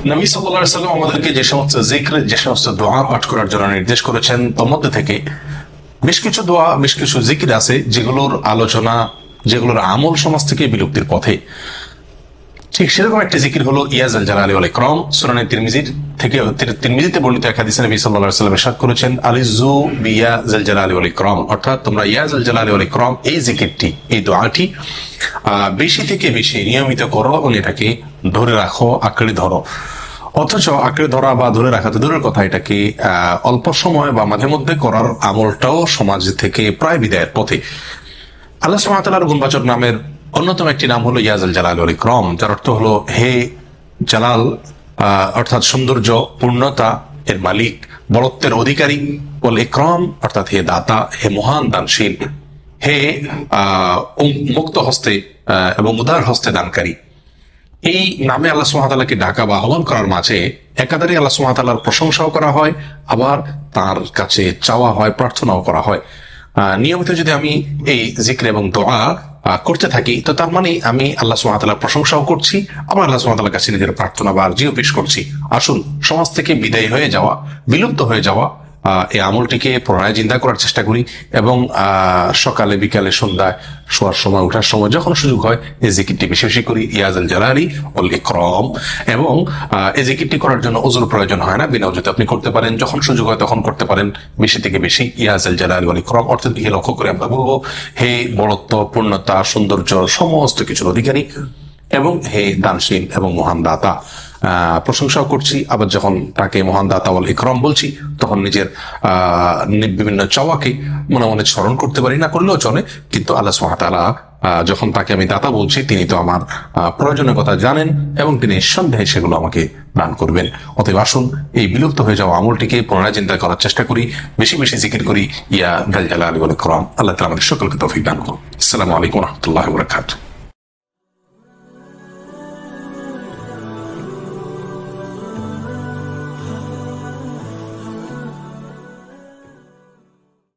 নবী সাল্লাল্লাহু আলাইহি ওয়াসাল্লাম আমাদেরকে যে সমস্ত জিক্র, যে সমস্ত দোয়া পাঠ করার জন্য নির্দেশ করেছেন, তার মধ্যে থেকে বেশ কিছু দোয়া, বেশ কিছু জিকির আছে যেগুলোর আলোচনা, যেগুলোর আমল সমাজ থেকে বিলুপ্তির পথে। ঠিক সেরকম একটা জিকির হলো ইয়া যাল জালালি ওয়াল ইকরাম। সুনানে তিরমিজিতে বর্ণিত এক হাদিসে নবী সাল্লাল্লাহু আলাইহি ওয়াসাল্লাম ইরশাদ করেছেন, আলিজু বিয়া যাল জালালি ওয়াল ইকরাম, অর্থাৎ তোমরা ইয়া যাল জালালি ওয়াল ইকরাম এই জিকিরটি, এই দোয়াটি বেশি থেকে বেশি নিয়মিত করো এবং এটাকে ধরে রাখো, আঁকড়ে ধরো। অথচ আঁকড়ে ধরা বা ধরে রাখা তো দূরের কথা, এটাকে অল্প সময় বা মাঝে মধ্যে করার আমলটাও সমাজ থেকে প্রায় বিদায়ের পথে। আল্লাহ সুবহানাহু ওয়া তাআলার গুণবাচক নামের অন্যতম একটি নাম হলো ইয়া যাল জালালি ওয়াল ইকরাম, যার অর্থ হলো হে জালাল, অর্থাৎ সৌন্দর্য, পূর্ণতা এর মালিক, বড়ত্বের অধিকারী, ওয়াল ইকরাম অর্থাৎ হে দাতা, হে মহান দানশীল, হে মুক্ত হস্তে এবং উদার হস্তে দানকারী। এই নামে আল্লাহ সুবহানাহু ওয়া তাআলাকে ডাকা বা আহ্বান করার মাঝে একাধারে আল্লাহ সুবহানাহু ওয়া তাআলার প্রশংসাও করা হয়, আবার তার কাছে চাওয়া হয়, প্রার্থনাও করা হয়। নিয়মিত যদি আমি এই জিক্র এবং দোয়া করতে থাকি, তো তার মানে আমি আল্লাহ সুবহানাহু ওয়া তাআলার প্রশংসাও করছি, আবার আল্লাহ সুবহানাহু ওয়া তাআলার কাছে নিজের প্রার্থনা বা আরজিও পেশ করছি। আসুন, সমাজ থেকে বিদায় হয়ে যাওয়া, বিলুপ্ত হয়ে যাওয়া এই আমলটিকে পুনরায় জিন্দা করার চেষ্টা করি এবং সকালে, বিকালে, সন্ধ্যায়, শোয়ার সময়, ওঠার সময়, যখন সুযোগ হয় এই জিকিরটি বেশি বেশি করি, ইয়া যাল জালালি ওয়াল ইকরাম। এবং এই জিকিরটি করার জন্য ওযুর প্রয়োজন হয় না, বিনা ওযুতে আপনি করতে পারেন, যখন সুযোগ হয় তখন করতে পারেন। বেশি থেকে বেশি ইয়া যাল জালালি ওয়াল ইকরাম অর্থাৎ দিকে লক্ষ্য করে আমরা বলবো, হে বড়ত্ব, পূর্ণতা, সৌন্দর্য সমস্ত কিছুর অধিকারী এবং হে দানশীল এবং মহান দাতা। প্রশংসাও করছি, আবার যখন তাকে মহান দাতা ওয়াল ইকরাম বলছি, তখন নিজের বিভিন্ন চাওয়াকে মনে মনে স্মরণ করতে পারি, না করলেও চলে, কিন্তু আল্লাহ সুবহানাহু ওয়া তাআলা যখন তাকে আমি দাতা বলছি, তিনি তো আমার প্রয়োজনের কথা জানেন এবং তিনি নিঃসন্দেহে সেগুলো আমাকে দান করবেন। অতএব আসুন, এই বিলুপ্ত হয়ে যাওয়া আমলটিকে পুনরায় চিন্তা করার চেষ্টা করি, বেশি বেশি জিকির করি ইয়া যাল জালালি ওয়াল ইকরাম। আল্লাহ তাআলা আমাদের সকলকে তৌফিক দান করুন। আসসালামু আলাইকুম ওয়া রাহমাতুল্লাহি ওয়া বারাকাতুহু।